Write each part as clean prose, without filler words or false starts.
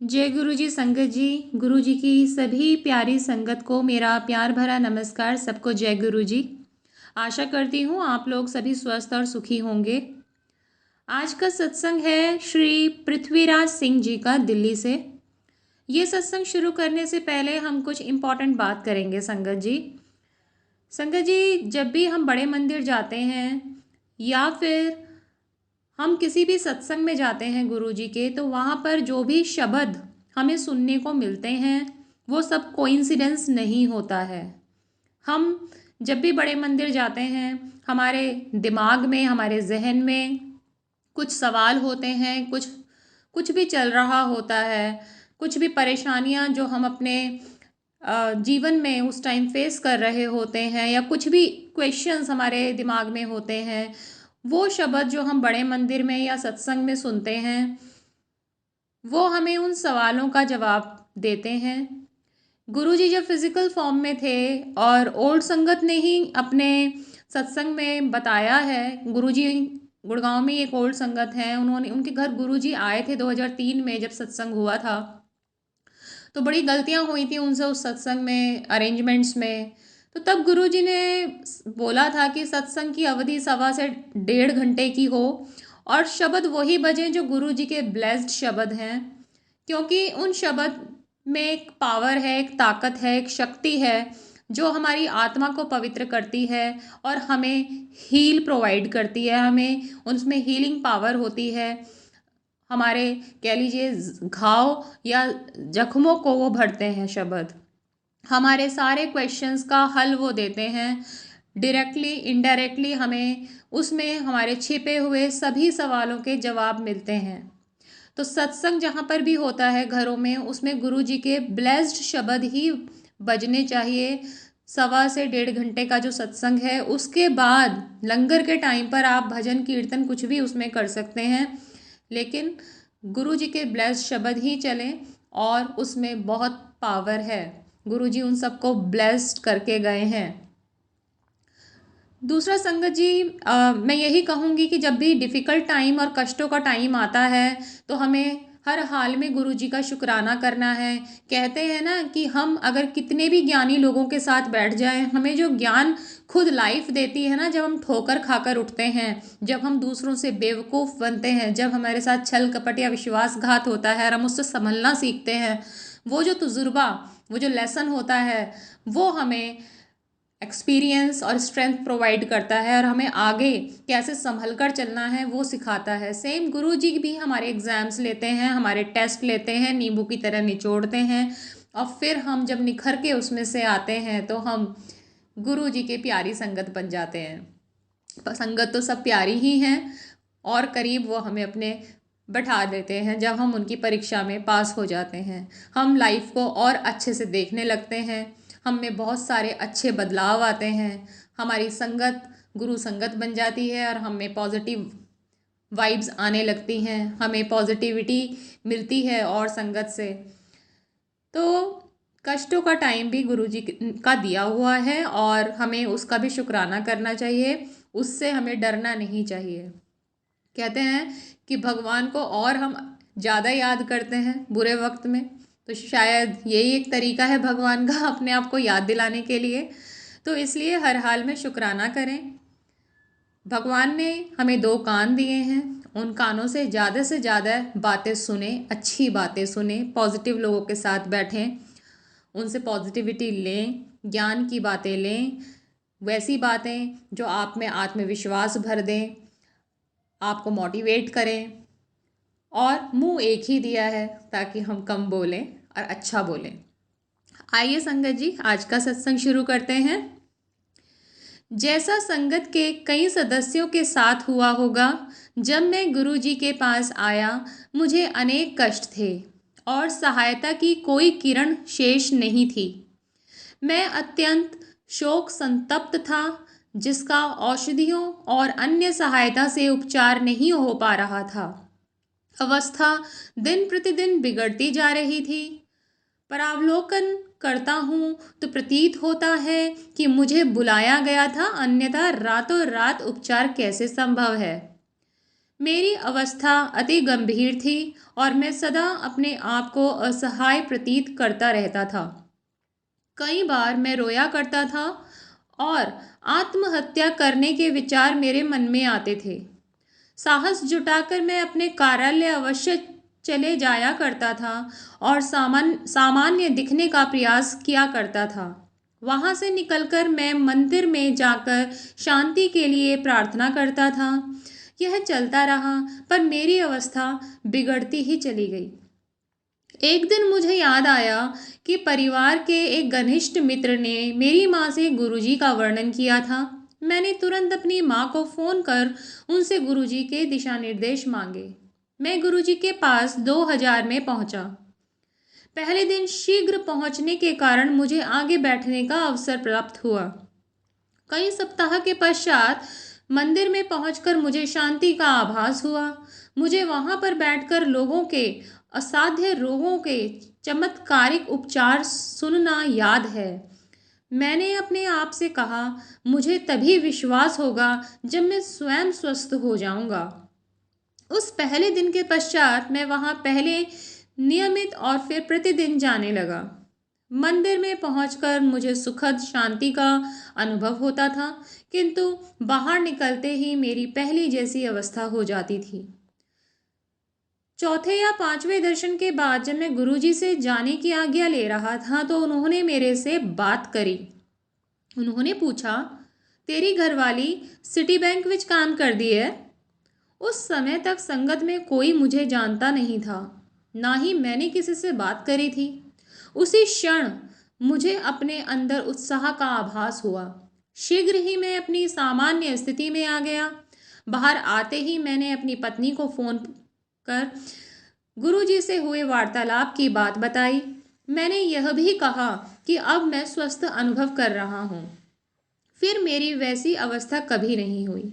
जय गुरु जी संगत जी। गुरु जी की सभी प्यारी संगत को मेरा प्यार भरा नमस्कार। सबको जय गुरु जी। आशा करती हूँ आप लोग सभी स्वस्थ और सुखी होंगे। आज का सत्संग है श्री पृथ्वीराज सिंह जी का दिल्ली से। ये सत्संग शुरू करने से पहले हम कुछ इम्पोर्टेंट बात करेंगे संगत जी। संगत जी, जब भी हम बड़े मंदिर जाते हैं या फिर हम किसी भी सत्संग में जाते हैं गुरु जी के, तो वहाँ पर जो भी शब्द हमें सुनने को मिलते हैं वो सब कोइंसिडेंस नहीं होता है। हम जब भी बड़े मंदिर जाते हैं, हमारे दिमाग में, हमारे जहन में कुछ सवाल होते हैं, कुछ कुछ भी चल रहा होता है, कुछ भी परेशानियां जो हम अपने जीवन में उस टाइम फेस कर रहे होते हैं, या कुछ भी क्वेश्चंस हमारे दिमाग में होते हैं, वो शब्द जो हम बड़े मंदिर में या सत्संग में सुनते हैं वो हमें उन सवालों का जवाब देते हैं। गुरुजी जब फिजिकल फॉर्म में थे और ओल्ड संगत ने ही अपने सत्संग में बताया है, गुरुजी गुड़गांव में एक ओल्ड संगत हैं, उन्होंने उनके घर गुरुजी आए थे 2003 में जब सत्संग हुआ था। तो बड़ी गलतियां हुई थी उनसे उस सत्संग में, अरेंजमेंट्स में। तो तब गुरुजी ने बोला था कि सत्संग की अवधि 1.25 से 1.5 घंटे की हो और शब्द वही बजे जो गुरुजी के ब्लेस्ड शब्द हैं, क्योंकि उन शब्द में एक पावर है, एक ताकत है, एक शक्ति है जो हमारी आत्मा को पवित्र करती है और हमें हील प्रोवाइड करती है। हमें उसमें हीलिंग पावर होती है। हमारे कह लीजिए घाव या जख्मों को वो भरते हैं शब्द। हमारे सारे क्वेश्चंस का हल वो देते हैं। डायरेक्टली इनडायरेक्टली हमें उसमें हमारे छिपे हुए सभी सवालों के जवाब मिलते हैं। तो सत्संग जहाँ पर भी होता है घरों में, उसमें गुरु जी के ब्लेस्ड शब्द ही बजने चाहिए। 1.25 से 1.5 घंटे का जो सत्संग है, उसके बाद लंगर के टाइम पर आप भजन कीर्तन कुछ भी उसमें कर सकते हैं, लेकिन गुरु जी के ब्लेस्ड शब्द ही चलें और उसमें बहुत पावर है। गुरु जी उन सबको ब्लेस्ड करके गए हैं। दूसरा संगत जी, मैं यही कहूँगी कि जब भी डिफ़िकल्ट टाइम और कष्टों का टाइम आता है तो हमें हर हाल में गुरु जी का शुक्राना करना है। कहते हैं ना कि हम अगर कितने भी ज्ञानी लोगों के साथ बैठ जाएं, हमें जो ज्ञान खुद लाइफ देती है ना, जब हम ठोकर खाकर उठते हैं, जब हम दूसरों से बेवकूफ़ बनते हैं, जब हमारे साथ छल कपट या विश्वासघात होता है और हम उससे संभलना सीखते हैं, वो जो तजुर्बा, वो जो लेसन होता है, वो हमें एक्सपीरियंस और स्ट्रेंथ प्रोवाइड करता है और हमें आगे कैसे संभल कर चलना है वो सिखाता है। सेम गुरु जी भी हमारे एग्ज़ाम्स लेते हैं, हमारे टेस्ट लेते हैं, नींबू की तरह निचोड़ते हैं, और फिर हम जब निखर के उसमें से आते हैं तो हम गुरु जी के प्यारी संगत बन जाते हैं। संगत तो सब प्यारी ही हैं और करीब वो हमें अपने बैठा देते हैं। जब हम उनकी परीक्षा में पास हो जाते हैं, हम लाइफ को और अच्छे से देखने लगते हैं, हम में बहुत सारे अच्छे बदलाव आते हैं, हमारी संगत गुरु संगत बन जाती है और हम में पॉजिटिव वाइब्स आने लगती हैं, हमें पॉजिटिविटी मिलती है और संगत से। तो कष्टों का टाइम भी गुरु जी का दिया हुआ है और हमें उसका भी शुक्राना करना चाहिए, उससे हमें डरना नहीं चाहिए। कहते हैं कि भगवान को और हम ज़्यादा याद करते हैं बुरे वक्त में, तो शायद यही एक तरीका है भगवान का अपने आप को याद दिलाने के लिए। तो इसलिए हर हाल में शुक्राना करें। भगवान ने हमें 2 कान दिए हैं, उन कानों से ज़्यादा बातें सुने, अच्छी बातें सुने, पॉजिटिव लोगों के साथ बैठें, उनसे पॉजिटिविटी लें, ज्ञान की बातें लें, वैसी बातें जो आप में आत्मविश्वास भर दें, आपको मोटिवेट करें। और मुंह एक ही दिया है ताकि हम कम बोलें और अच्छा बोलें। आइए संगत जी, आज का सत्संग शुरू करते हैं। जैसा संगत के कई सदस्यों के साथ हुआ होगा, जब मैं गुरु जी के पास आया, मुझे अनेक कष्ट थे और सहायता की कोई किरण शेष नहीं थी। मैं अत्यंत शोक संतप्त था, जिसका औषधियों और अन्य सहायता से उपचार नहीं हो पा रहा था। अवस्था दिन प्रतिदिन बिगड़ती जा रही थी। परावलोकन करता हूँ तो प्रतीत होता है कि मुझे बुलाया गया था, अन्यथा रातों रात उपचार कैसे संभव है। मेरी अवस्था अति गंभीर थी और मैं सदा अपने आप को असहाय प्रतीत करता रहता था। कई बार मैं रोया करता था और आत्महत्या करने के विचार मेरे मन में आते थे। साहस जुटाकर मैं अपने कार्यालय अवश्य चले जाया करता था और सामान्य दिखने का प्रयास किया करता था। वहाँ से निकलकर मैं मंदिर में जाकर शांति के लिए प्रार्थना करता था। यह चलता रहा, पर मेरी अवस्था बिगड़ती ही चली गई। एक दिन मुझे याद आया कि परिवार के एक घनिष्ठ मित्र ने मेरी माँ से गुरुजी का वर्णन किया था। मैंने तुरंत अपनी माँ को फ़ोन कर उनसे गुरुजी के दिशा निर्देश मांगे। मैं गुरुजी के पास 2000 में पहुंचा। पहले दिन शीघ्र पहुंचने के कारण मुझे आगे बैठने का अवसर प्राप्त हुआ। कई सप्ताह के पश्चात मंदिर में पहुंचकर मुझे शांति का आभास हुआ। मुझे वहां पर बैठकर लोगों के असाध्य रोगों के चमत्कारिक उपचार सुनना याद है। मैंने अपने आप से कहा, मुझे तभी विश्वास होगा जब मैं स्वयं स्वस्थ हो जाऊंगा। उस पहले दिन के पश्चात मैं वहां पहले नियमित और फिर प्रतिदिन जाने लगा। मंदिर में पहुंचकर मुझे सुखद शांति का अनुभव होता था, किंतु बाहर निकलते ही मेरी पहली जैसी अवस्था हो जाती थी। चौथे या पांचवें दर्शन के बाद जब मैं गुरुजी से जाने की आज्ञा ले रहा था तो उन्होंने मेरे से बात करी। उन्होंने पूछा, तेरी घरवाली सिटी बैंक विच काम कर दी है? उस समय तक संगत में कोई मुझे जानता नहीं था, ना ही मैंने किसी से बात करी थी। उसी क्षण मुझे अपने अंदर उत्साह का आभास हुआ। शीघ्र ही मैं अपनी सामान्य स्थिति में आ गया। बाहर आते ही मैंने अपनी पत्नी को फ़ोन कर गुरुजी से हुए वार्तालाप की बात बताई। मैंने यह भी कहा कि अब मैं स्वस्थ अनुभव कर रहा हूँ। फिर मेरी वैसी अवस्था कभी नहीं हुई।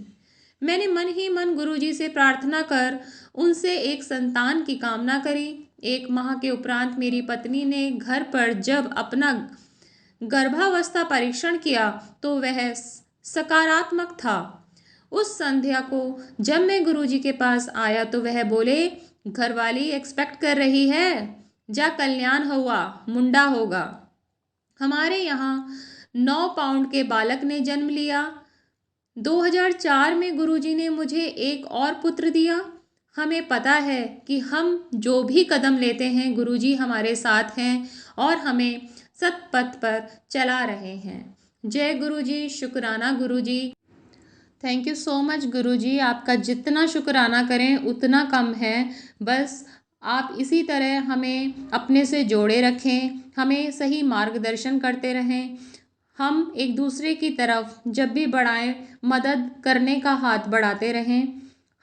मैंने मन ही मन गुरुजी से प्रार्थना कर उनसे एक संतान की कामना करी। 1 माह के उपरांत मेरी पत्नी ने घर पर जब अपना गर्भावस्था परीक्षण किया तो वह सकारात्मक था। उस संध्या को जब मैं गुरुजी के पास आया तो वह बोले, घरवाली एक्सपेक्ट कर रही है, जा कल्याण हुआ, मुंडा होगा। हमारे यहाँ 9 पाउंड के बालक ने जन्म लिया। 2004 में गुरुजी ने मुझे एक और पुत्र दिया। हमें पता है कि हम जो भी कदम लेते हैं गुरुजी हमारे साथ हैं और हमें सत्पथ पर चला रहे हैं। जय गुरुजी, शुक्राना गुरुजी। थैंक यू सो मच गुरुजी। आपका जितना शुक्राना करें उतना कम है। बस आप इसी तरह हमें अपने से जोड़े रखें, हमें सही मार्गदर्शन करते रहें। हम एक दूसरे की तरफ जब भी बढ़ाएं, मदद करने का हाथ बढ़ाते रहें।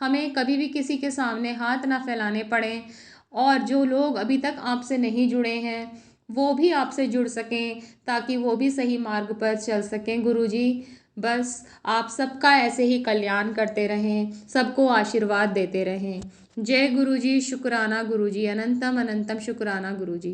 हमें कभी भी किसी के सामने हाथ ना फैलाने पड़ें और जो लोग अभी तक आपसे नहीं जुड़े हैं वो भी आपसे जुड़ सकें ताकि वो भी सही मार्ग पर चल सकें। गुरुजी बस आप सबका ऐसे ही कल्याण करते रहें, सबको आशीर्वाद देते रहें। जय गुरुजी, शुक्राना गुरुजी, अनंतम अनंतम शुक्राना गुरुजी।